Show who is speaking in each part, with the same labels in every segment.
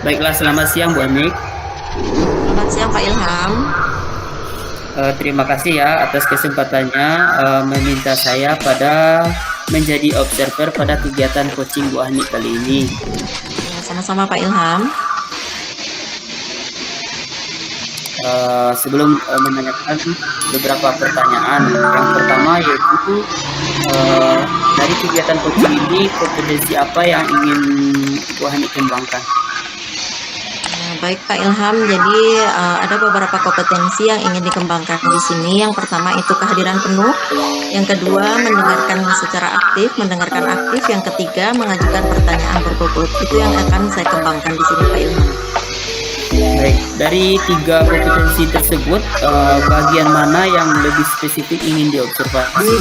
Speaker 1: Baiklah, selamat siang Bu Anik.
Speaker 2: Selamat siang Pak Ilham.
Speaker 1: Terima kasih ya atas kesempatannya meminta saya pada menjadi observer pada kegiatan coaching Bu Anik kali ini.
Speaker 2: Ya, sama-sama Pak Ilham.
Speaker 1: Sebelum menanyakan beberapa pertanyaan, yang pertama yaitu dari kegiatan coaching ini kompetensi apa yang ingin Bu Anik kembangkan?
Speaker 2: Baik Pak Ilham, jadi ada beberapa kompetensi yang ingin dikembangkan di sini. Yang pertama itu kehadiran penuh, yang kedua mendengarkan secara aktif, mendengarkan aktif, yang ketiga mengajukan pertanyaan berbobot. Itu yang akan saya kembangkan di sini Pak Ilham.
Speaker 1: Baik, dari tiga kompetensi tersebut, bagian mana yang lebih spesifik ingin diobservasi?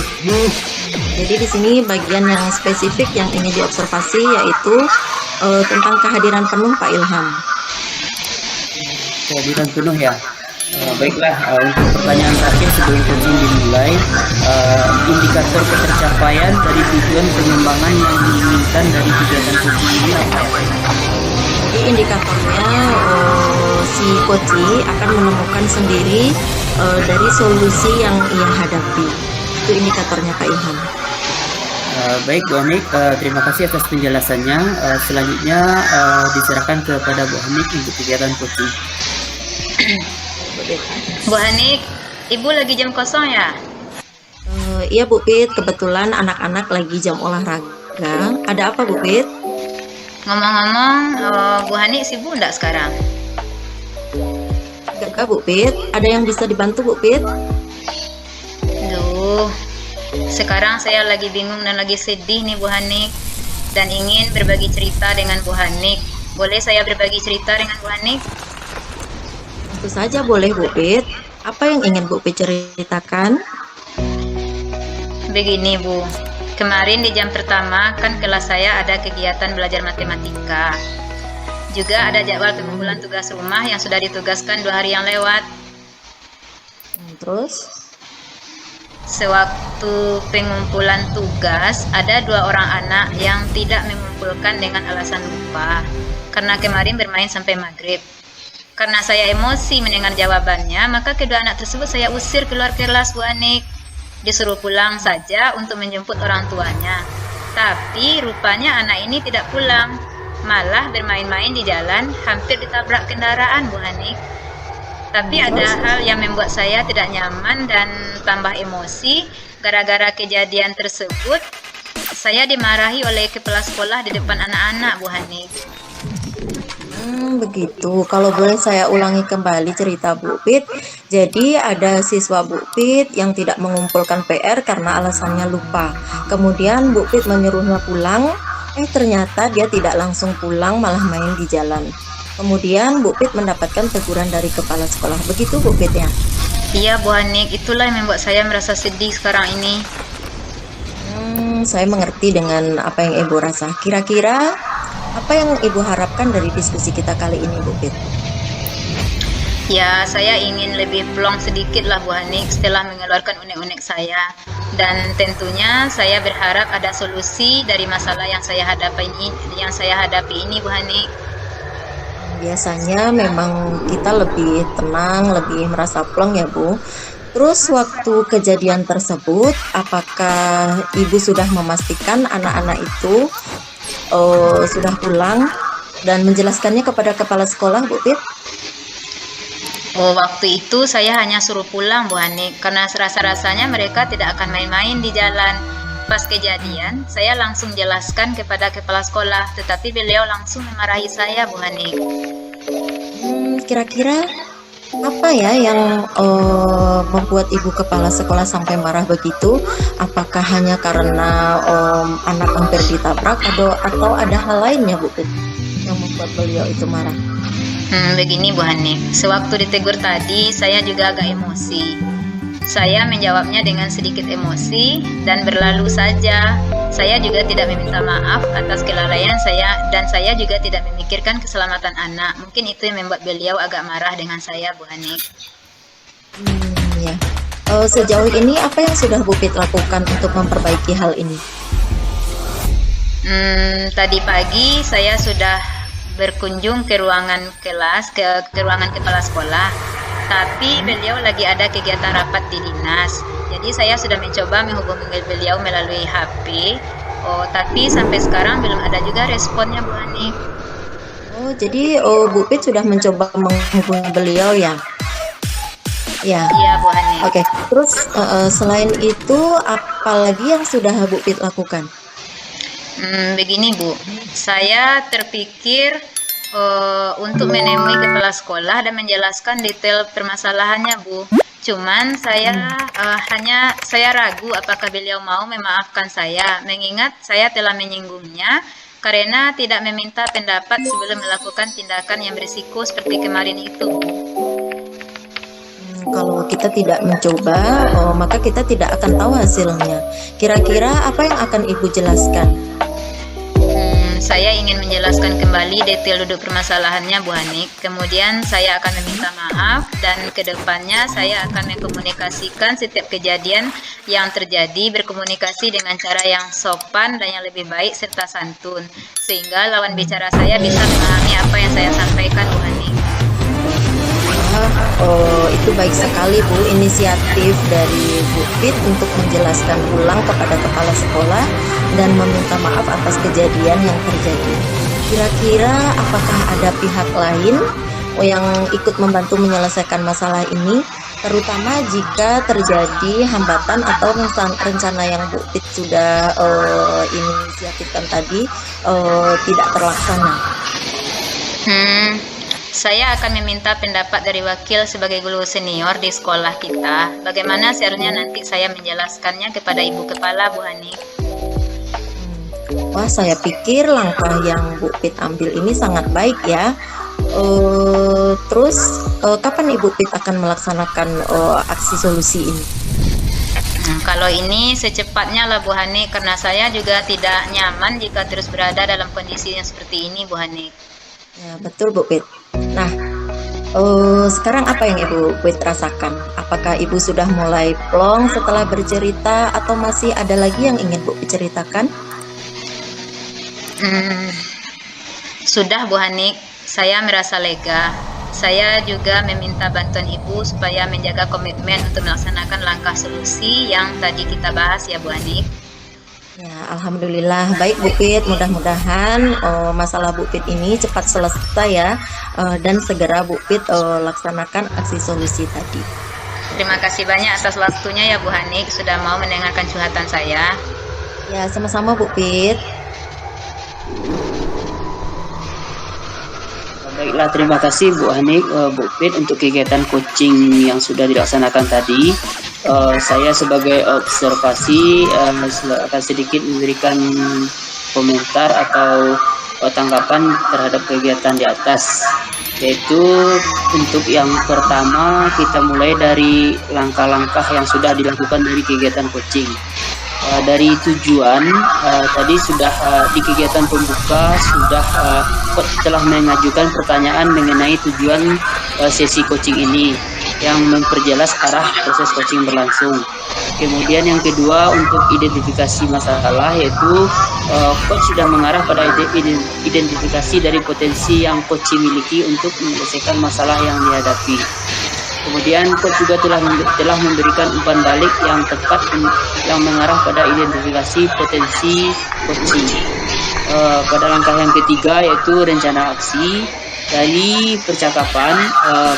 Speaker 2: Jadi di sini bagian yang spesifik yang ingin diobservasi yaitu tentang kehadiran penuh Pak Ilham.
Speaker 1: Kehadiran penuh ya. Baiklah, untuk pertanyaan terakhir sebelum coaching dimulai, indikator ketercapaian dari tujuan pengembangan yang diinginkan dari kegiatan coaching ini apa ya?
Speaker 2: Jadi indikatornya si coach akan menemukan sendiri dari solusi yang ia hadapi. Itu indikatornya Pak Ilham.
Speaker 1: Baik Bu Anik, terima kasih atas penjelasannya. Selanjutnya diserahkan kepada Bu Anik untuk kegiatan coaching.
Speaker 3: Bu Hanik, Ibu lagi jam kosong ya?
Speaker 2: Iya Bu Pit, kebetulan anak-anak lagi jam olahraga. Ada apa Bu Pit?
Speaker 3: Ngomong-ngomong, Bu Hanik sibuk enggak sekarang?
Speaker 2: Enggak Bu Pit, ada yang bisa dibantu Bu Pit?
Speaker 3: Duh, sekarang saya lagi bingung dan lagi sedih nih Bu Hanik, dan ingin berbagi cerita dengan Bu Hanik. Boleh saya berbagi cerita dengan Bu Hanik?
Speaker 2: Tentu saja boleh Bu Pit. Apa yang ingin Bu Pit ceritakan?
Speaker 3: Begini Bu, kemarin di jam pertama kan kelas saya ada kegiatan belajar matematika. Juga ada jadwal pengumpulan tugas rumah yang sudah ditugaskan 2 hari yang lewat.
Speaker 2: Terus?
Speaker 3: Sewaktu pengumpulan tugas, ada 2 orang anak yang tidak mengumpulkan dengan alasan lupa, karena kemarin bermain sampai maghrib. Karena saya emosi mendengar jawabannya, maka kedua anak tersebut saya usir keluar kelas Bu Anik. Disuruh pulang saja untuk menjemput orang tuanya. Tapi rupanya anak ini tidak pulang, malah bermain-main di jalan, hampir ditabrak kendaraan Bu Anik. Tapi ada hal yang membuat saya tidak nyaman dan tambah emosi. Gara-gara kejadian tersebut, saya dimarahi oleh kepala sekolah di depan anak-anak Bu Hanik.
Speaker 2: Begitu. Kalau boleh saya ulangi kembali cerita Bu Pit. Jadi ada siswa Bu Pit yang tidak mengumpulkan PR karena alasannya lupa. Kemudian Bu Pit menyuruhnya pulang. Ternyata dia tidak langsung pulang, malah main di jalan. Kemudian Bu Pit mendapatkan teguran dari kepala sekolah. Begitu Bu Pit ya?
Speaker 3: Iya Bu Hanik, itulah yang membuat saya merasa sedih sekarang ini.
Speaker 2: Saya mengerti dengan apa yang Ibu rasa. Kira-kira apa yang Ibu harapkan dari diskusi kita kali ini Bu Pit?
Speaker 3: Ya, saya ingin lebih plong sedikit lah Bu Hanik setelah mengeluarkan unek-unek saya. Dan tentunya saya berharap ada solusi dari masalah yang saya hadapi ini Bu Hanik.
Speaker 2: Biasanya memang kita lebih tenang, lebih merasa plong ya Bu. Terus waktu kejadian tersebut, apakah Ibu sudah memastikan anak-anak itu sudah pulang dan menjelaskannya kepada kepala sekolah Bu Pit?
Speaker 3: Waktu itu saya hanya suruh pulang Bu Hanik, karena rasa-rasanya mereka tidak akan main-main di jalan. Pas kejadian, saya langsung jelaskan kepada kepala sekolah, tetapi beliau langsung memarahi saya Bu Hanik.
Speaker 2: Kira-kira apa ya yang membuat Ibu kepala sekolah sampai marah begitu? Apakah hanya karena anak hampir ditabrak atau ada hal lainnya Bu Pit yang membuat beliau itu marah?
Speaker 3: Begini Bu Hanik, sewaktu ditegur tadi saya juga agak emosi. Saya menjawabnya dengan sedikit emosi dan berlalu saja. Saya juga tidak meminta maaf atas kelalaian saya, dan saya juga tidak memikirkan keselamatan anak. Mungkin itu yang membuat beliau agak marah dengan saya Bu Hanik.
Speaker 2: Ya. Sejauh ini apa yang sudah Bu Pit lakukan untuk memperbaiki hal ini?
Speaker 3: Tadi pagi saya sudah berkunjung ke ruangan kelas, ke ruangan kepala sekolah. Tapi beliau lagi ada kegiatan rapat di dinas. Jadi saya sudah mencoba menghubungi beliau melalui HP. Tapi sampai sekarang belum ada juga responnya, Bu Hani.
Speaker 2: Jadi Bu Pit sudah mencoba menghubungi beliau ya? Ya.
Speaker 3: Iya, Bu Hani.
Speaker 2: Oke. Terus selain itu apalagi yang sudah Bu Pit lakukan?
Speaker 3: Begini Bu, saya terpikir untuk menemui kepala sekolah dan menjelaskan detail permasalahannya, Bu. Cuman saya saya ragu apakah beliau mau memaafkan saya, mengingat saya telah menyinggungnya karena tidak meminta pendapat sebelum melakukan tindakan yang berisiko seperti kemarin itu.
Speaker 2: Kalau kita tidak mencoba, maka kita tidak akan tahu hasilnya. Kira-kira apa yang akan Ibu jelaskan?
Speaker 3: Saya ingin menjelaskan kembali detail duduk permasalahannya, Bu Hanik. Kemudian saya akan meminta maaf dan kedepannya saya akan mengkomunikasikan setiap kejadian yang terjadi, berkomunikasi dengan cara yang sopan dan yang lebih baik serta santun, sehingga lawan bicara saya bisa memahami apa yang saya sampaikan, Bu Hanik.
Speaker 2: Itu baik sekali Bu, inisiatif dari Bu Pit untuk menjelaskan ulang kepada kepala sekolah dan meminta maaf atas kejadian yang terjadi. Kira-kira apakah ada pihak lain yang ikut membantu menyelesaikan masalah ini, terutama jika terjadi hambatan atau rencana yang Bu Pit sudah inisiatifkan tadi tidak terlaksana?
Speaker 3: Saya akan meminta pendapat dari wakil sebagai guru senior di sekolah kita. Bagaimana seharusnya nanti saya menjelaskannya kepada Ibu Kepala, Bu Hani?
Speaker 2: Wah, saya pikir langkah yang Bu Pit ambil ini sangat baik ya. Terus kapan Ibu Pit akan melaksanakan aksi solusi ini?
Speaker 3: Kalau ini secepatnya lah, Bu Hani, karena saya juga tidak nyaman jika terus berada dalam kondisi yang seperti ini, Bu Hani.
Speaker 2: Ya, betul Bu Pit. Nah, sekarang apa yang Ibu Pit rasakan? Apakah Ibu sudah mulai plong setelah bercerita atau masih ada lagi yang ingin Bu Pit ceritakan?
Speaker 3: Sudah, Bu Hanik, saya merasa lega. Saya juga meminta bantuan Ibu supaya menjaga komitmen untuk melaksanakan langkah solusi yang tadi kita bahas ya, Bu Hanik.
Speaker 2: Ya, alhamdulillah. Baik Bu Pit, mudah-mudahan masalah Bu Pit ini cepat selesai ya, dan segera Bu Pit laksanakan aksi solusi tadi.
Speaker 3: Terima kasih banyak atas waktunya ya Bu Hanik, sudah mau mendengarkan curhatan saya.
Speaker 2: Ya, sama-sama Bu Pit.
Speaker 1: Baiklah, terima kasih Bu Hanik, Bu Pit untuk kegiatan coaching yang sudah dilaksanakan tadi. Saya sebagai observasi akan sedikit memberikan komentar atau tanggapan terhadap kegiatan di atas, yaitu untuk yang pertama kita mulai dari langkah-langkah yang sudah dilakukan dari kegiatan coaching. Dari tujuan tadi sudah di kegiatan pembuka sudah coach telah mengajukan pertanyaan mengenai tujuan sesi coaching ini yang memperjelas arah proses coaching berlangsung. Kemudian yang kedua untuk identifikasi masalah, yaitu coach sudah mengarah pada identifikasi dari potensi yang coach miliki untuk menyelesaikan masalah yang dihadapi. Kemudian coach juga telah memberikan umpan balik yang tepat yang mengarah pada identifikasi potensi coaching. Pada langkah yang ketiga yaitu rencana aksi. Dari percakapan,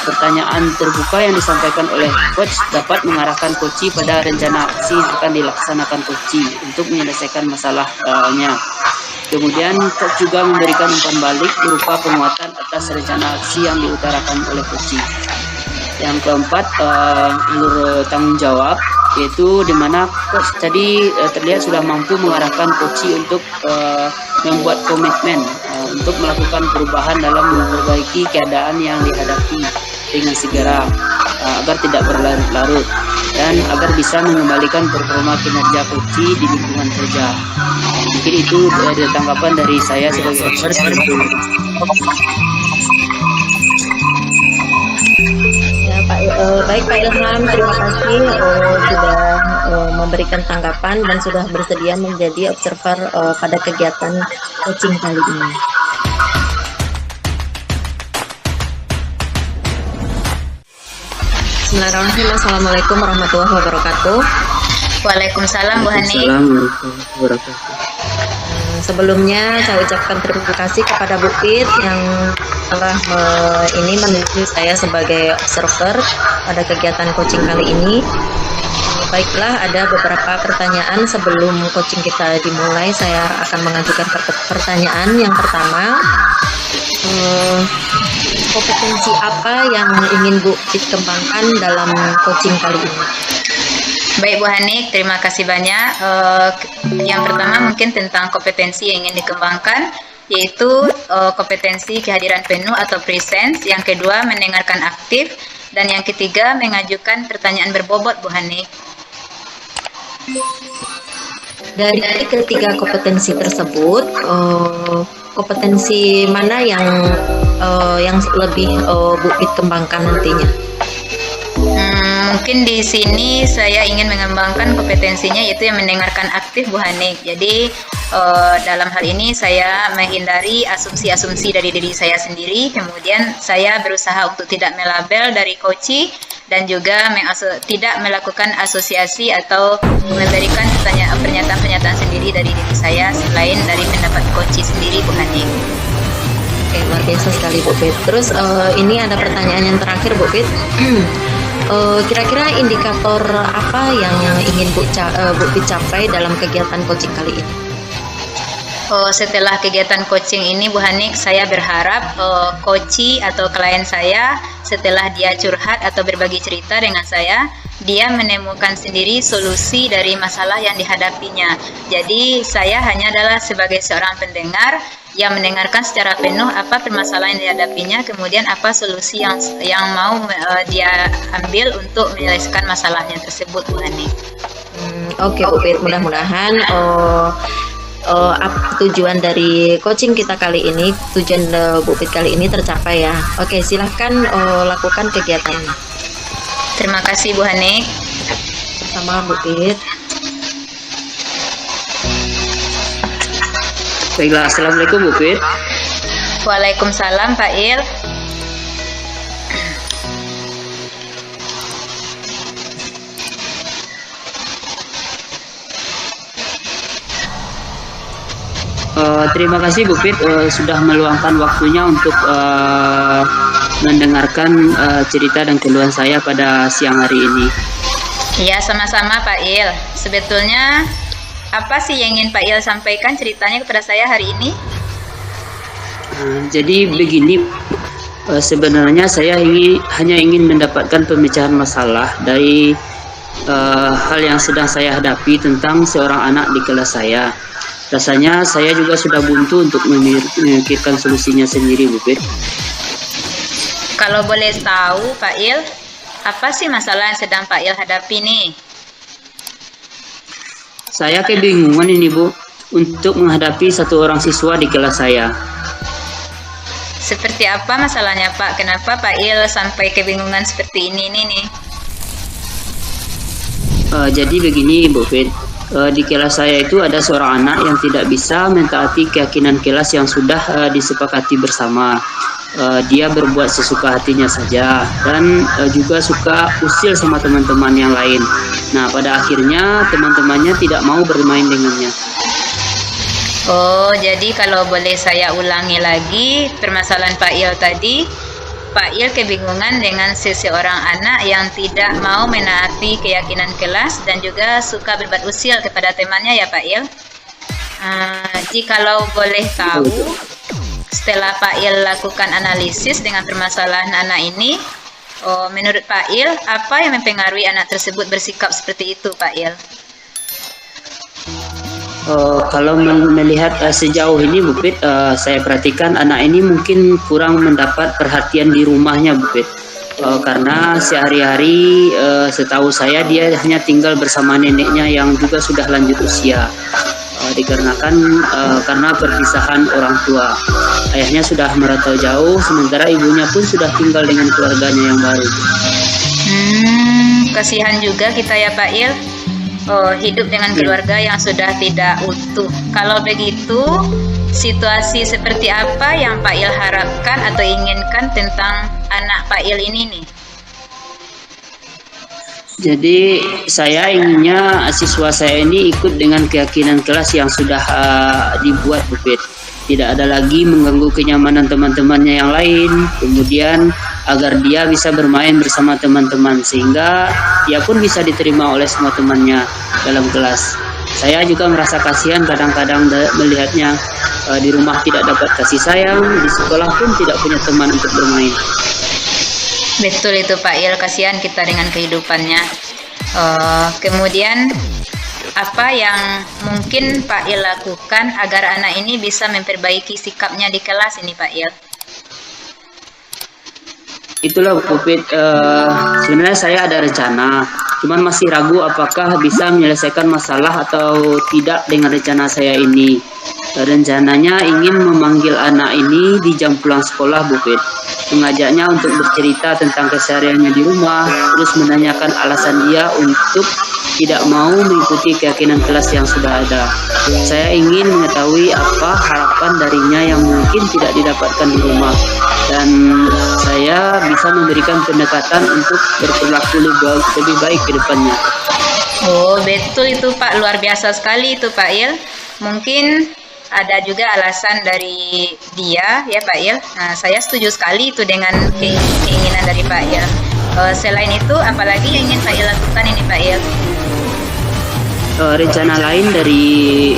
Speaker 1: pertanyaan terbuka yang disampaikan oleh coach dapat mengarahkan coach pada rencana aksi yang akan dilaksanakan coach untuk menyelesaikan masalahnya. Kemudian coach juga memberikan umpan balik berupa penguatan atas rencana aksi yang diutarakan oleh coach. Yang keempat, alur tanggung jawab, yaitu di mana coach tadi terlihat sudah mampu mengarahkan coach untuk membuat komitmen untuk melakukan perubahan dalam memperbaiki keadaan yang dihadapi dengan segera agar tidak berlarut-larut dan agar bisa mengembalikan performa kinerja coach di lingkungan kerja. Mungkin itu dari tanggapan dari saya sebagai observer.
Speaker 2: Baik Pak Ilham, terima kasih sudah memberikan tanggapan dan sudah bersedia menjadi observer pada kegiatan coaching kali ini. Bismillahirrahmanirrahim. Assalamualaikum warahmatullahi wabarakatuh.
Speaker 3: Waalaikumsalam Bu Hani.
Speaker 1: Assalamualaikum warahmatullahi wabarakatuh.
Speaker 2: Sebelumnya saya ucapkan terima kasih kepada Bu Pit yang telah ini menunjuk saya sebagai observer pada kegiatan coaching kali ini. Baiklah, ada beberapa pertanyaan sebelum coaching kita dimulai. Saya akan mengajukan pertanyaan. Yang pertama, kompetensi apa yang ingin Bu Pit kembangkan dalam coaching kali ini?
Speaker 3: Baik Bu Hani, terima kasih banyak. Yang pertama mungkin tentang kompetensi yang ingin dikembangkan, yaitu kompetensi kehadiran penuh atau presence. Yang kedua, mendengarkan aktif. Dan yang ketiga, mengajukan pertanyaan berbobot Bu Hani.
Speaker 2: Dari ketiga kompetensi tersebut, kompetensi mana yang lebih Bu Pit kembangkan nantinya?
Speaker 3: Mungkin di sini saya ingin mengembangkan kompetensinya, yaitu yang mendengarkan aktif Bu Hani. Jadi dalam hal ini saya menghindari asumsi-asumsi dari diri saya sendiri. Kemudian saya berusaha untuk tidak melabel dari coaching dan juga tidak melakukan asosiasi atau memberikan pernyataan-pernyataan sendiri dari diri saya selain dari pendapat coaching sendiri Bu Hani.
Speaker 2: Oke, luar biasa sekali Bu Pit. Terus ini ada pertanyaan yang terakhir Bu Pit. Kira-kira indikator apa yang ingin Bu Pit capai dalam kegiatan coaching kali ini?
Speaker 3: Setelah kegiatan coaching ini Bu Hanik, saya berharap coachee atau klien saya setelah dia curhat atau berbagi cerita dengan saya, dia menemukan sendiri solusi dari masalah yang dihadapinya. Jadi saya hanya adalah sebagai seorang pendengar yang mendengarkan secara penuh apa permasalahan yang dihadapinya, kemudian apa solusi yang mau dia ambil untuk menyelesaikan masalahnya tersebut Bu Hanik.
Speaker 2: Oke Bu Pit, mudah-mudahan tujuan dari coaching kita kali ini, tujuan Bu Pit kali ini tercapai ya. Oke, silahkan lakukan kegiatannya.
Speaker 3: Terima kasih Bu Hanik.
Speaker 2: Sama Bu Pit.
Speaker 1: Baiklah, assalamualaikum Bu Pit.
Speaker 3: Waalaikumsalam Pak Il.
Speaker 1: Terima kasih Bu Pit sudah meluangkan waktunya untuk mendengarkan cerita dan keluhan saya pada siang hari ini.
Speaker 3: Iya, sama-sama Pak Il. Sebetulnya apa sih yang ingin Pak Il sampaikan ceritanya kepada saya hari ini?
Speaker 1: Jadi begini, sebenarnya saya hanya ingin mendapatkan pemecahan masalah dari hal yang sedang saya hadapi tentang seorang anak di kelas saya. Rasanya saya juga sudah buntu untuk memikirkan solusinya sendiri Bu Pit.
Speaker 3: Kalau boleh tahu Pak Il, apa sih masalah yang sedang Pak Il hadapi nih?
Speaker 1: Saya kebingungan ini Bu, untuk menghadapi satu orang siswa di kelas saya.
Speaker 3: Seperti apa masalahnya Pak? Kenapa Pak Il sampai kebingungan seperti ini nih?
Speaker 1: Jadi begini Bu Fit, di kelas saya itu ada seorang anak yang tidak bisa mentaati keyakinan kelas yang sudah disepakati bersama. Dia berbuat sesuka hatinya saja dan juga suka usil sama teman-teman yang lain. Nah, pada akhirnya teman-temannya tidak mau bermain dengannya.
Speaker 3: Oh, jadi kalau boleh saya ulangi lagi permasalahan Pak Il tadi, Pak Il kebingungan dengan seseorang anak yang tidak mau menaati keyakinan kelas dan juga suka berbuat usil kepada temannya ya Pak Il. Jikalau boleh tahu, setelah Pak Il lakukan analisis dengan permasalahan anak ini, menurut Pak Il, apa yang mempengaruhi anak tersebut bersikap seperti itu Pak Il?
Speaker 1: Kalau melihat sejauh ini Bu Pit, saya perhatikan anak ini mungkin kurang mendapat perhatian di rumahnya Bu Pit. Karena sehari-hari setahu saya dia hanya tinggal bersama neneknya yang juga sudah lanjut usia. Dikarenakan karena perpisahan orang tua. Ayahnya sudah merantau jauh, sementara ibunya pun sudah tinggal dengan keluarganya yang baru.
Speaker 3: Kasihan juga kita ya Pak Il. Hidup dengan keluarga yang sudah tidak utuh. Kalau begitu, situasi seperti apa yang Pak Il harapkan atau inginkan tentang anak Pak Il ini nih?
Speaker 1: Jadi saya inginnya siswa saya ini ikut dengan keyakinan kelas yang sudah dibuat, Bu Pit. Tidak ada lagi mengganggu kenyamanan teman-temannya yang lain. Kemudian agar dia bisa bermain bersama teman-teman sehingga dia pun bisa diterima oleh semua temannya dalam kelas. Saya juga merasa kasihan kadang-kadang melihatnya di rumah tidak dapat kasih sayang, di sekolah pun tidak punya teman untuk bermain.
Speaker 3: Betul itu Pak Il, kasihan kita dengan kehidupannya. Kemudian apa yang mungkin Pak Il lakukan agar anak ini bisa memperbaiki sikapnya di kelas ini Pak Il?
Speaker 1: Itulah Bu Pit, sebenarnya saya ada rencana, cuman masih ragu apakah bisa menyelesaikan masalah atau tidak dengan rencana saya ini. Rencananya ingin memanggil anak ini di jam pulang sekolah, Bu Pit. Mengajaknya untuk bercerita tentang kesehariannya di rumah, terus menanyakan alasan dia untuk tidak mau mengikuti keyakinan kelas yang sudah ada. Saya ingin mengetahui apa harapan darinya yang mungkin tidak didapatkan di rumah. Dan saya bisa memberikan pendekatan untuk berperilaku lebih baik ke depannya.
Speaker 3: Oh betul itu Pak, luar biasa sekali itu Pak Il. Mungkin ada juga alasan dari dia ya Pak Il. Nah, saya setuju sekali itu dengan keinginan dari Pak Il. Selain itu, apalagi yang ingin Pak Il lakukan ini Pak Il?
Speaker 1: Rencana lain dari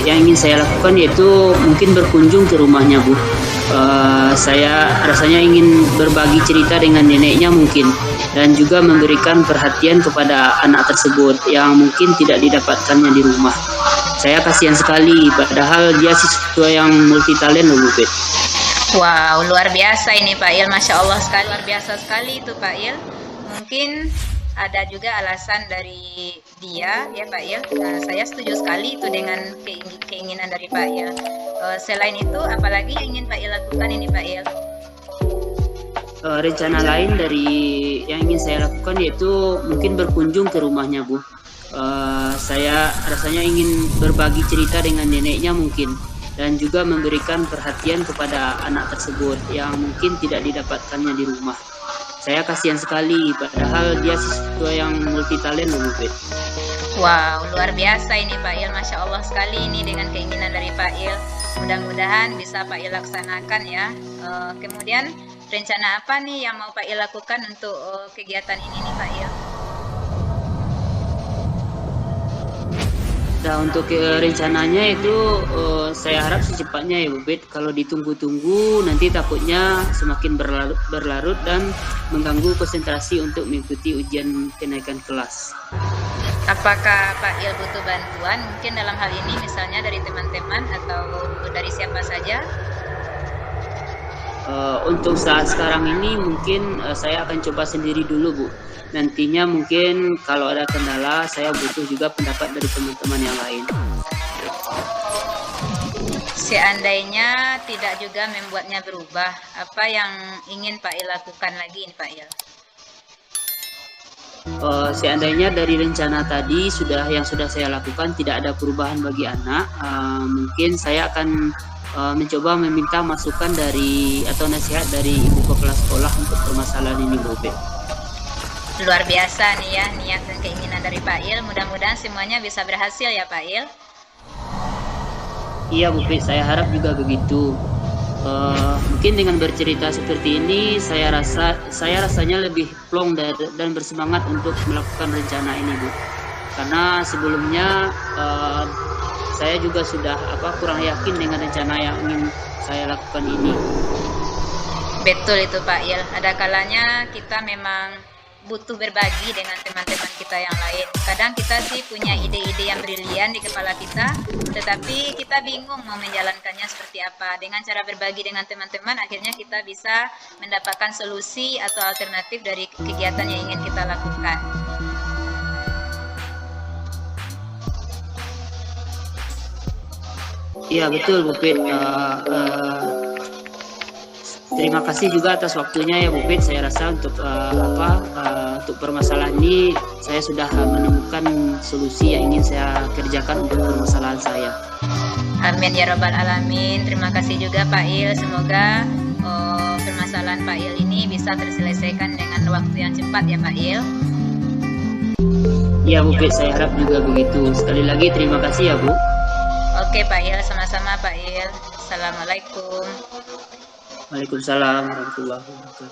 Speaker 1: yang ingin saya lakukan yaitu mungkin berkunjung ke rumahnya, Bu. Saya rasanya ingin berbagi cerita dengan neneknya mungkin, dan juga memberikan perhatian kepada anak tersebut yang mungkin tidak didapatkannya di rumah. Saya kasihan sekali, padahal dia siswa yang multitalent loh, Bu Pit.
Speaker 3: Wow, luar biasa ini Pak Il, Masya Allah sekali, luar biasa sekali itu Pak Il. Mungkin ada juga alasan dari dia ya Pak Il. Nah, saya setuju sekali itu dengan keinginan dari Pak Il. Selain itu, apalagi yang ingin Pak Il lakukan ini Pak Il?
Speaker 1: Rencana lain dari yang ingin saya lakukan yaitu mungkin berkunjung ke rumahnya, Bu. Saya rasanya ingin berbagi cerita dengan neneknya mungkin, dan juga memberikan perhatian kepada anak tersebut yang mungkin tidak didapatkannya di rumah. Saya kasihan sekali, padahal dia siswa yang multitalent loh, Bu.
Speaker 3: Wow, luar biasa ini Pak Il, Masya Allah sekali ini dengan keinginan dari Pak Il. Mudah-mudahan bisa Pak Il laksanakan ya. Kemudian rencana apa nih yang mau Pak Il lakukan untuk kegiatan ini nih Pak Il?
Speaker 1: Nah, untuk rencananya itu saya harap secepatnya ya Bu Bet. Kalau ditunggu-tunggu nanti takutnya semakin berlarut dan mengganggu konsentrasi untuk mengikuti ujian kenaikan kelas.
Speaker 3: Apakah Pak Il butuh bantuan mungkin dalam hal ini misalnya dari teman-teman atau dari siapa saja?
Speaker 1: Untuk saat sekarang ini mungkin saya akan coba sendiri dulu, Bu. Nantinya mungkin kalau ada kendala saya butuh juga pendapat dari teman-teman yang lain.
Speaker 3: Seandainya tidak juga membuatnya berubah, apa yang ingin Pak Il lakukan lagi ini Pak Il?
Speaker 1: Seandainya dari rencana tadi yang sudah saya lakukan tidak ada perubahan bagi anak, mungkin saya akan mencoba meminta masukan dari atau nasihat dari ibu kepala sekolah untuk permasalahan ini, Bu.
Speaker 3: Luar biasa nih ya niat dan keinginan dari Pak Il. Mudah-mudahan semuanya bisa berhasil ya Pak Il.
Speaker 1: Iya Bu Fit, saya harap juga begitu. Mungkin dengan bercerita seperti ini saya rasanya lebih plong dan bersemangat untuk melakukan rencana ini, Bu. Karena sebelumnya saya juga sudah kurang yakin dengan rencana yang ingin saya lakukan ini.
Speaker 3: Betul itu Pak Il. Ada kalanya kita memang butuh berbagi dengan teman-teman kita yang lain. Kadang kita sih punya ide-ide yang brilian di kepala kita, tetapi kita bingung mau menjalankannya seperti apa. Dengan cara berbagi dengan teman-teman, akhirnya kita bisa mendapatkan solusi atau alternatif dari kegiatan yang ingin kita lakukan.
Speaker 1: Iya betul Bu Fit. Terima kasih juga atas waktunya ya Bu Fit. Saya rasa untuk untuk permasalahan ini saya sudah menemukan solusi yang ingin saya kerjakan untuk permasalahan saya.
Speaker 3: Amin ya Rabbal Alamin. Terima kasih juga Pak Il. Semoga permasalahan Pak Il ini bisa terselesaikan dengan waktu yang cepat ya Pak Il.
Speaker 1: Ya Bu Pit, saya harap juga begitu. Sekali lagi terima kasih ya Bu.
Speaker 3: Oke Pak Il, sama-sama Pak Il. Assalamualaikum.
Speaker 1: Waalaikumsalam warahmatullahi wabarakatuh.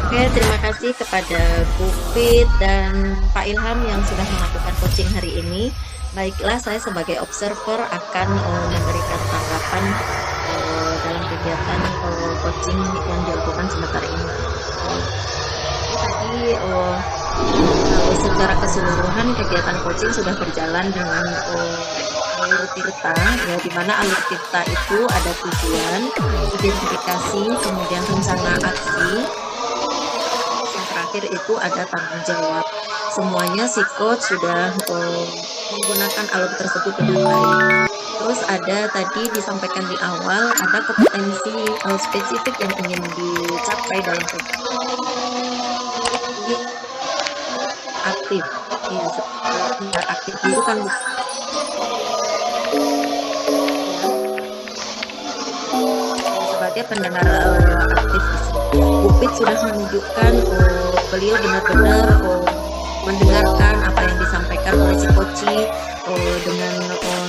Speaker 2: Oke, terima kasih kepada Bupit dan Pak Ilham yang sudah melakukan coaching hari ini. Baiklah, saya sebagai observer akan memberikan tanggapan dalam kegiatan coaching yang dilakukan sebentar ini. Tadi kalau secara keseluruhan kegiatan coaching sudah berjalan dengan alur tirta, ya, di mana alur tirta itu ada tujuan, identifikasi, kemudian rencana aksi. Terakhir itu ada tanggung jawab. Semuanya si coach sudah menggunakan alur tersebut dengan baik. Terus ada tadi disampaikan di awal ada kompetensi spesifik yang ingin dicapai dalam kegiatan aktif. Ya, aktif itu kan sebagai pendengar aktif. Bupit sudah menunjukkan beliau benar-benar mendengarkan apa yang disampaikan oleh si Koci dengan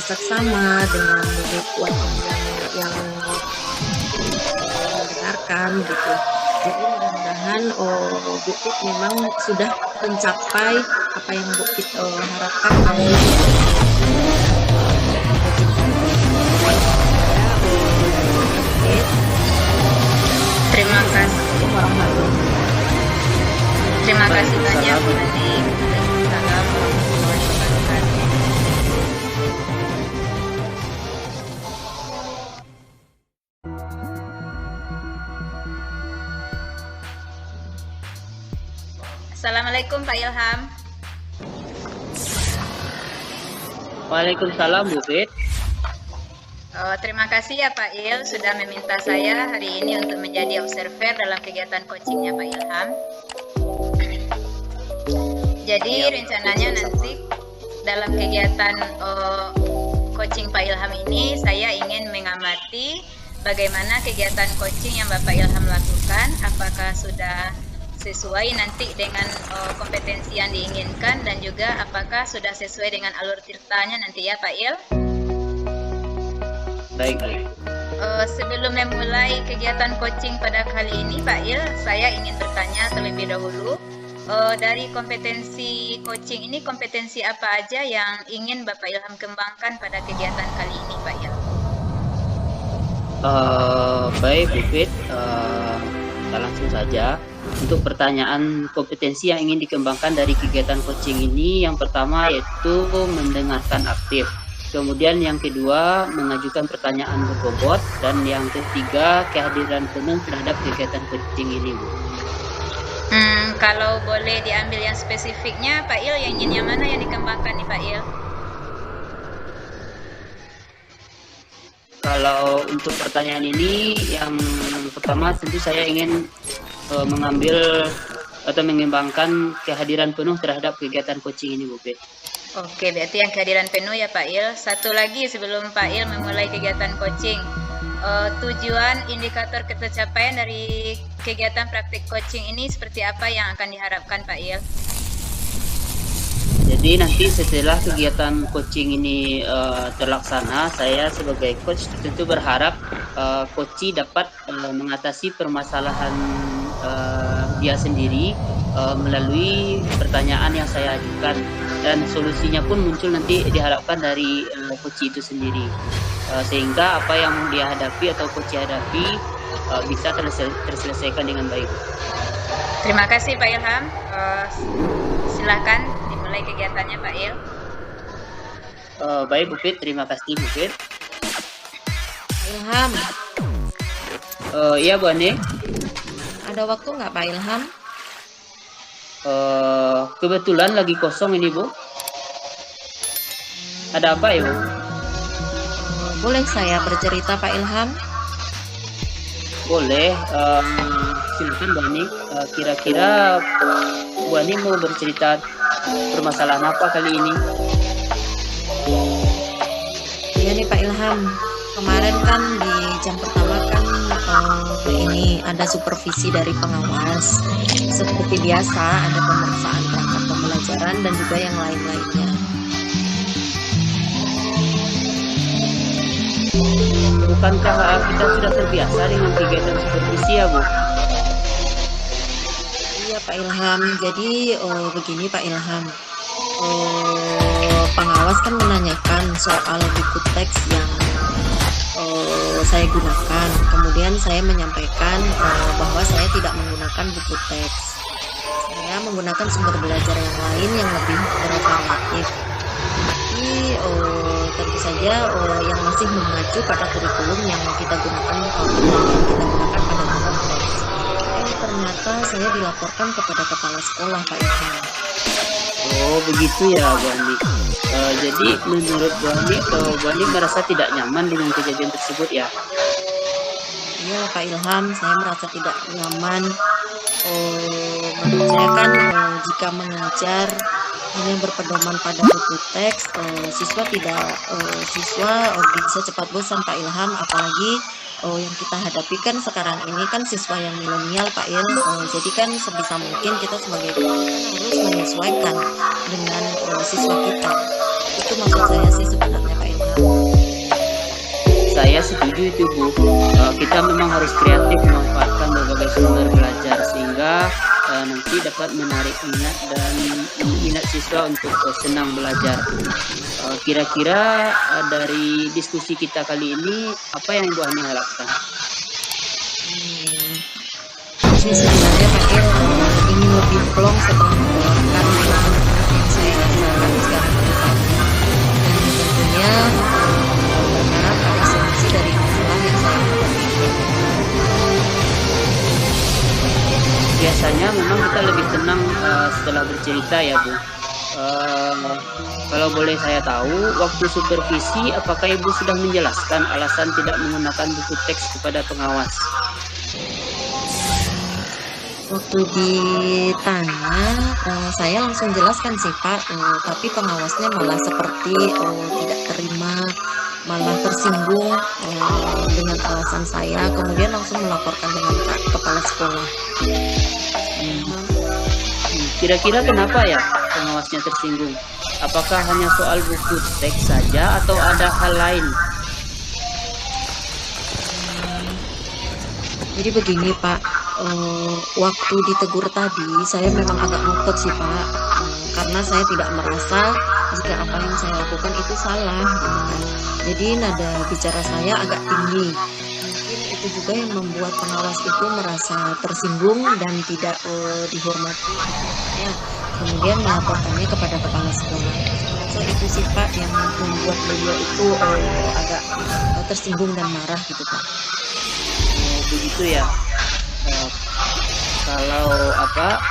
Speaker 2: seksama, dengan kuat yang mendengarkan gitu. Jadi mudah-mudahan Bupit memang sudah mencapai apa yang Bupit harapkan dari
Speaker 3: Terima kasih. Terima kasih banyak Bu Nani. Waalaikumsalam warahmatullahi wabarakatuh. Assalamualaikum Pak Ilham.
Speaker 1: Waalaikumsalam Bu Pit.
Speaker 3: Terima kasih ya Pak Il sudah meminta saya hari ini untuk menjadi observer dalam kegiatan coachingnya Pak Ilham. Jadi rencananya nanti dalam kegiatan coaching Pak Ilham ini saya ingin mengamati bagaimana kegiatan coaching yang Bapak Ilham lakukan, apakah sudah sesuai nanti dengan kompetensi yang diinginkan dan juga apakah sudah sesuai dengan alur tirtanya nanti ya Pak Il.
Speaker 1: Baik.
Speaker 3: Sebelum memulai kegiatan coaching pada kali ini Pak Il, saya ingin bertanya terlebih dahulu dari kompetensi coaching ini, kompetensi apa aja yang ingin Bapak Ilham kembangkan pada kegiatan kali ini Pak Il?
Speaker 1: Baik Bu Pit, kita langsung saja. Untuk pertanyaan kompetensi yang ingin dikembangkan dari kegiatan coaching ini, yang pertama yaitu mendengarkan aktif. Kemudian yang kedua, mengajukan pertanyaan berbobot. Dan yang ketiga, kehadiran penuh terhadap kegiatan coaching ini, Bu.
Speaker 3: Kalau boleh diambil yang spesifiknya, Pak Il, yang ingin yang mana yang dikembangkan nih Pak Il?
Speaker 1: Kalau untuk pertanyaan ini, yang pertama tentu saya ingin mengambil atau mengembangkan kehadiran penuh terhadap kegiatan coaching ini, Bu Pit.
Speaker 3: Oke, berarti yang kehadiran penuh ya Pak Il. Satu lagi sebelum Pak Il memulai kegiatan coaching, tujuan indikator tercapaian dari kegiatan praktik coaching ini seperti apa yang akan diharapkan Pak Il?
Speaker 1: Jadi nanti setelah kegiatan coaching ini terlaksana, saya sebagai coach tentu berharap coach dapat mengatasi permasalahan dia sendiri melalui pertanyaan yang saya ajukan, dan solusinya pun muncul nanti diharapkan dari coach itu sendiri, sehingga apa yang dia hadapi atau coach hadapi bisa terselesaikan dengan baik.
Speaker 3: Terima kasih Pak Ilham. Silakan dimulai kegiatannya Pak Il.
Speaker 1: Baik Bu Pit, terima kasih Bu Pit.
Speaker 2: Ilham,
Speaker 1: Iya Bu Ane.
Speaker 2: ada waktu nggak Pak Ilham?
Speaker 1: Kebetulan lagi kosong ini Bu. Ada apa ya Bu?
Speaker 2: Boleh saya bercerita Pak Ilham?
Speaker 1: Boleh, silakan Bu Ani. Kira-kira Bu Ani mau bercerita permasalahan apa kali ini?
Speaker 2: Iya nih Pak Ilham, kemarin kan di jam pertama kan ini ada supervisi dari pengawas. Seperti biasa, ada pemeriksaan perangkat pembelajaran dan juga yang lain-lainnya.
Speaker 1: Bukankah kita sudah terbiasa dengan kegiatan supervisi ya Bu?
Speaker 2: Iya Pak Ilham, jadi begini Pak Ilham, pengawas kan menanyakan soal buku teks yang saya gunakan. Kemudian saya menyampaikan bahwa saya tidak menggunakan buku teks. Saya menggunakan sumber belajar yang lain yang lebih bervariatif. Tapi tentu saja yang masih mengacu pada kurikulum yang kita gunakan pada buku teks. Ternyata saya dilaporkan kepada kepala sekolah Pak Ilham.
Speaker 1: Oh begitu ya Bu Ani. Jadi menurut Bu Ani merasa tidak nyaman dengan kejadian tersebut ya?
Speaker 2: Iya Pak Ilham, saya merasa tidak nyaman. Menurut saya kan jika mengajar hanya berpedoman pada buku teks, siswa bisa cepat bosan Pak Ilham. Apalagi yang kita hadapi kan sekarang ini kan siswa yang milenial Pak Il. Jadi kan sebisa mungkin kita sebagai guru kan harus menyesuaikan dengan siswa kita. Itu maksud saya sih sebenarnya Pak Ilham.
Speaker 1: Saya setuju itu Bu. Kita memang harus kreatif memanfaatkan berbagai sumber belajar sehingga nanti dapat menarik minat siswa untuk senang belajar. Kira-kira dari diskusi kita kali ini apa yang Ibu Ani harapkan?
Speaker 2: Ini sebenarnya Pak Il ingin lebih plong setelah mendengarkan yang saya rasakan sekarang ini. Tentunya berharap ada solusi dari masalah yang saya hadapi.
Speaker 1: Biasanya memang kita lebih tenang setelah bercerita ya Bu. Kalau boleh saya tahu, waktu supervisi apakah Ibu sudah menjelaskan alasan tidak menggunakan buku teks kepada pengawas?
Speaker 2: Waktu ditanya, saya langsung jelaskan sih Pak, tapi pengawasnya malah seperti tidak terima, malah tersinggung dengan alasan saya, kemudian langsung melaporkan dengan kepala sekolah.
Speaker 1: Kira-kira kenapa ya pengawasnya tersinggung? Apakah hanya soal buku teks saja atau ada hal lain?
Speaker 2: Jadi begini Pak, waktu ditegur tadi saya memang agak ngotot sih Pak, karena saya tidak merasa jika apa yang saya lakukan itu salah gitu kan. Jadi nada bicara saya agak tinggi. Mungkin itu juga yang membuat pengawas itu merasa tersinggung dan tidak dihormati. Ya, kemudian melaporkannya kepada kepala sekolah. So itu sih Pak yang membuat beliau itu agak tersinggung dan marah gitu Pak.
Speaker 1: Begitu ya. Kalau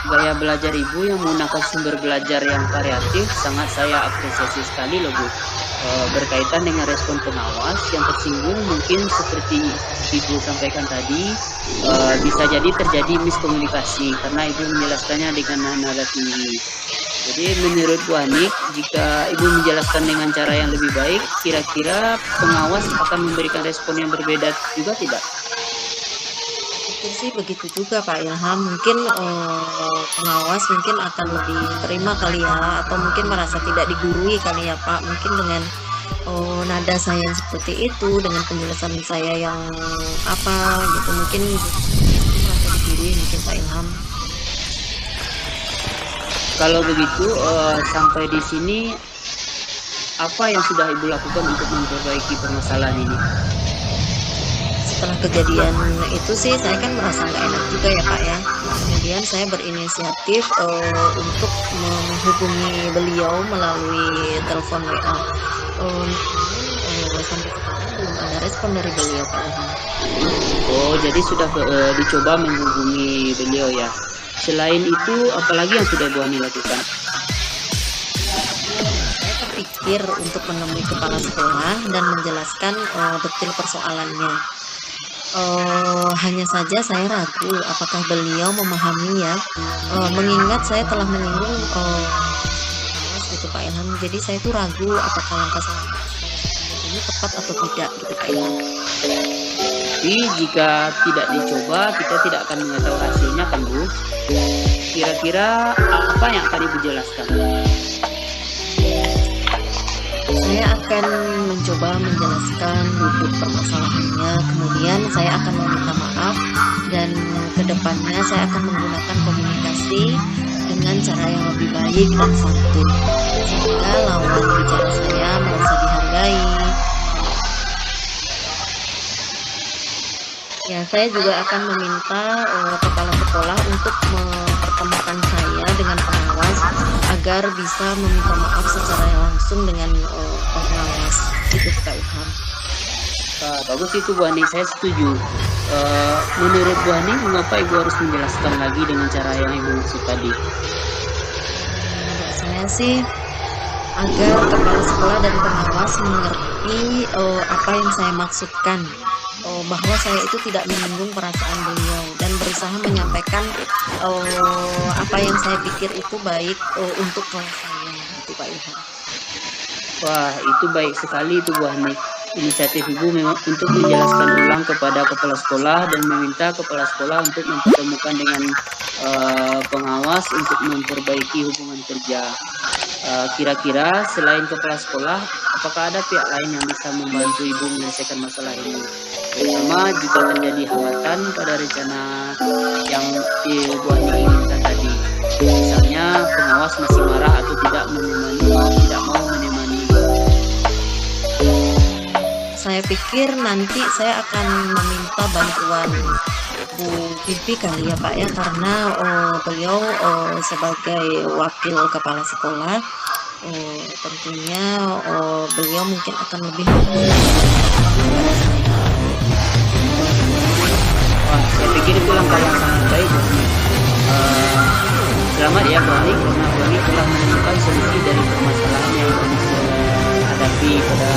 Speaker 1: gaya belajar Ibu yang menggunakan sumber belajar yang variatif sangat saya apresiasi sekali loh Bu. Berkaitan dengan respon pengawas yang tersinggung, mungkin seperti Ibu sampaikan tadi, bisa jadi terjadi miskomunikasi karena Ibu menjelaskannya dengan nada tinggi. Jadi menurut Bu Ani, jika Ibu menjelaskan dengan cara yang lebih baik, kira-kira pengawas akan memberikan respon yang berbeda juga tidak?
Speaker 2: Mungkin sih begitu juga Pak Ilham, mungkin pengawas mungkin akan lebih terima kali ya, atau mungkin merasa tidak digurui kali ya Pak, mungkin dengan nada saya yang seperti itu, dengan penjelasan saya yang gitu, mungkin merasa digurui mungkin Pak Ilham.
Speaker 1: Kalau begitu sampai di sini apa yang sudah Ibu lakukan untuk memperbaiki permasalahan ini?
Speaker 2: Setelah kejadian itu sih saya kan merasa nggak enak juga ya Pak ya. Kemudian saya berinisiatif untuk menghubungi beliau melalui telepon WA. Sampai sekarang belum ada respon dari beliau Pak Ilham.
Speaker 1: Oh, jadi sudah dicoba menghubungi beliau ya. Selain itu, apalagi yang sudah Bu Ani lakukan?
Speaker 2: Saya terpikir untuk menemui kepala sekolah dan menjelaskan detail persoalannya. Hanya saja saya ragu apakah beliau memahami ya, mengingat saya telah menyinggung gitu Pak Ilham. Jadi saya tuh ragu apakah langkah saya ini tepat atau tidak gitu Pak Ilham.
Speaker 1: Tapi jika tidak dicoba, kita tidak akan mengetahui hasilnya kan Bu. Kira-kira apa yang akan Ibu jelaskan?
Speaker 2: Saya akan mencoba menjelaskan duduk permasalahannya, kemudian saya akan meminta maaf, dan kedepannya saya akan menggunakan komunikasi dengan cara yang lebih baik dan santun, sehingga lawan bicara saya merasa dihargai. Ya, saya juga akan meminta kepala sekolah untuk mempertemukan saya dengan pengawas agar bisa meminta maaf secara langsung dengan pengawas. Itu Kak Ilham.
Speaker 1: Bagus itu Bu Ani, saya setuju. Menurut Bu Ani, mengapa Ibu harus menjelaskan lagi dengan cara yang Ibu maksud tadi?
Speaker 2: Menurut saya sih agar kepala sekolah dan pengawas mengerti apa yang saya maksudkan, bahwa saya itu tidak menyinggung perasaan beliau dan berusaha menyampaikan apa yang saya pikir itu baik untuk kelas saya, itu Pak Ilham.
Speaker 1: Wah, itu baik sekali itu Bu Ani. Inisiatif Ibu memang untuk menjelaskan ulang kepada kepala sekolah dan meminta kepala sekolah untuk mempertemukan dengan pengawas untuk memperbaiki hubungan kerja. Kira-kira selain kepala sekolah, apakah ada pihak lain yang bisa membantu Ibu menyelesaikan masalah ini? Terutama jika terjadi hambatan pada rencana yang Ibu Ani inginkan tadi. Misalnya pengawas masih marah atau tidak mau menemani.
Speaker 2: Saya pikir nanti saya akan meminta bantuan Bu Pipi kali ya Pak ya, karena beliau sebagai wakil kepala sekolah, tentunya beliau mungkin akan lebih
Speaker 1: Wah, saya pikir itu langkah yang sangat baik. Selamat ya Bu Ani, karena Bu Ani telah menemukan solusi dari permasalahan yang Bu Ani hadapi pada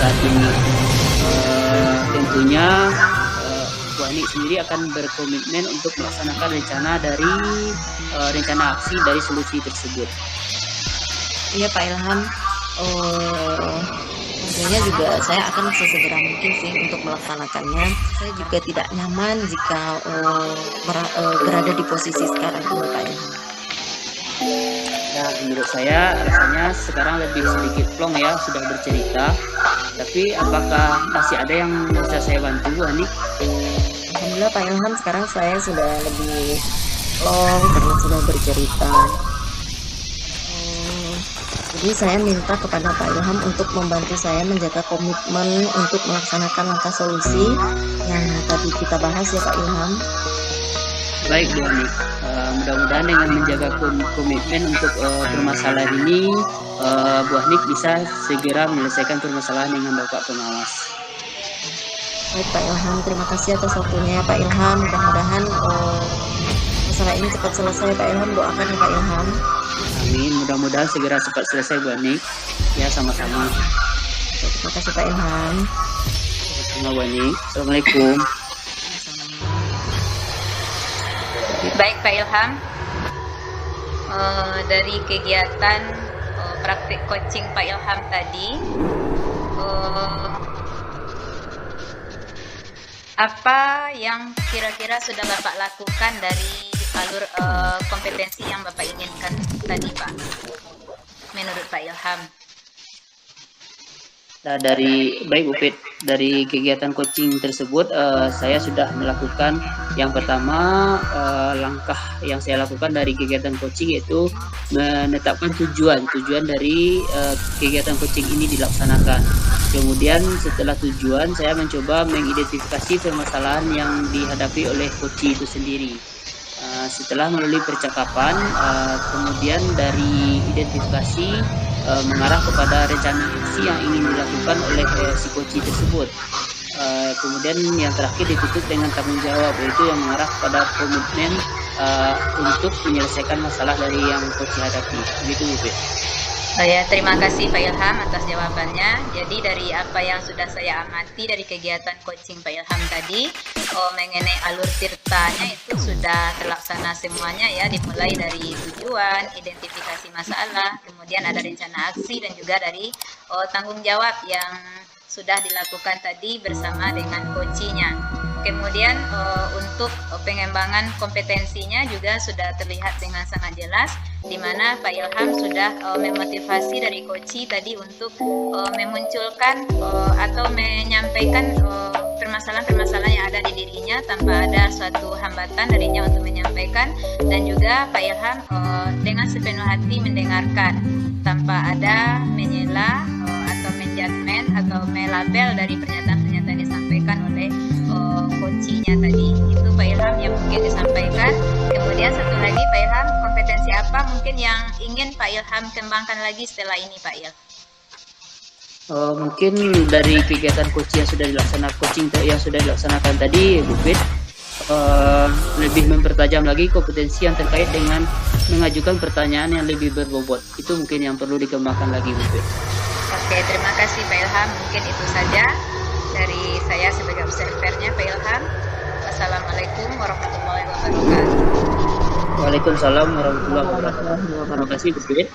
Speaker 1: saat ini. Tentunya Bu Ani sendiri akan berkomitmen untuk melaksanakan rencana aksi dari solusi tersebut.
Speaker 2: Iya Pak Ilham, tentunya juga saya akan sesegera mungkin sih untuk melaksanakannya. Saya juga tidak nyaman jika berada di posisi sekarang ini Pak Ilham.
Speaker 1: Nah, menurut saya rasanya sekarang lebih sedikit plong ya, sudah bercerita. Tapi apakah masih ada yang bisa saya bantu Bu Ani?
Speaker 2: Alhamdulillah Pak Ilham, sekarang saya sudah lebih plong karena sudah bercerita. Jadi saya minta kepada Pak Ilham untuk membantu saya menjaga komitmen untuk melaksanakan langkah solusi yang tadi kita bahas ya Pak Ilham.
Speaker 1: Baik Bu Ani, mudah-mudahan dengan menjaga komitmen untuk permasalahan ini, Bu Ani bisa segera menyelesaikan permasalahan dengan Bapak pengawas.
Speaker 2: Baik Pak Ilham, terima kasih atas waktunya ya Pak Ilham. Mudah-mudahan masalah ini cepat selesai Pak Ilham, doakan ya Pak Ilham.
Speaker 1: Amin, mudah-mudahan segera cepat selesai Bu Ani. Ya, sama-sama.
Speaker 2: Terima kasih Pak Ilham.
Speaker 1: Sama Bu Ani. Assalamualaikum.
Speaker 3: Baik Pak Ilham, dari kegiatan praktik coaching Pak Ilham tadi, apa yang kira-kira sudah Bapak lakukan dari alur kompetensi yang Bapak inginkan tadi Pak, menurut Pak Ilham?
Speaker 1: Nah, baik Bu Fit, dari kegiatan coaching tersebut saya sudah melakukan yang pertama, langkah yang saya lakukan dari kegiatan coaching yaitu menetapkan tujuan dari kegiatan coaching ini dilaksanakan. Kemudian setelah tujuan, saya mencoba mengidentifikasi permasalahan yang dihadapi oleh coach itu sendiri. Setelah melalui percakapan, kemudian dari identifikasi mengarah kepada rencana aksi yang ingin dilakukan oleh si coach tersebut. Kemudian yang terakhir ditutup dengan tanggung jawab, yaitu yang mengarah kepada komitmen untuk menyelesaikan masalah dari yang coach hadapi. Begitu Bu.
Speaker 3: Ya, terima kasih Pak Ilham atas jawabannya. Jadi dari apa yang sudah saya amati dari kegiatan coaching Pak Ilham tadi, mengenai alur tirtanya itu sudah terlaksana semuanya ya, dimulai dari tujuan, identifikasi masalah, kemudian ada rencana aksi dan juga dari tanggung jawab yang sudah dilakukan tadi bersama dengan coachnya. Kemudian untuk pengembangan kompetensinya juga sudah terlihat dengan sangat jelas, di mana Pak Ilham sudah memotivasi dari coach tadi untuk memunculkan atau menyampaikan permasalahan-permasalahan yang ada di dirinya tanpa ada suatu hambatan darinya untuk menyampaikan, dan juga Pak Ilham dengan sepenuh hati mendengarkan tanpa ada menyela atau menjudgment atau melabel dari pernyataan-pernyataan yang disampaikan oleh coachnya tadi. Itu Pak Ilham yang mungkin disampaikan. Kemudian satu lagi Pak Ilham, kompetensi apa mungkin yang ingin Pak Ilham kembangkan lagi setelah ini Pak Il?
Speaker 1: Mungkin dari kegiatan coaching yang sudah dilaksanakan tadi, Bu Fit, lebih mempertajam lagi kompetensi yang terkait dengan mengajukan pertanyaan yang lebih berbobot. Itu mungkin yang perlu dikembangkan lagi, Bu Fit.
Speaker 3: Oke, terima kasih Pak Ilham. Mungkin itu saja dari saya sebagai observernya Pak Ilham. Wassalamualaikum warahmatullahi wabarakatuh.
Speaker 1: Waalaikumsalam warahmatullahi wabarakatuh. Terima kasih, Bu Fit.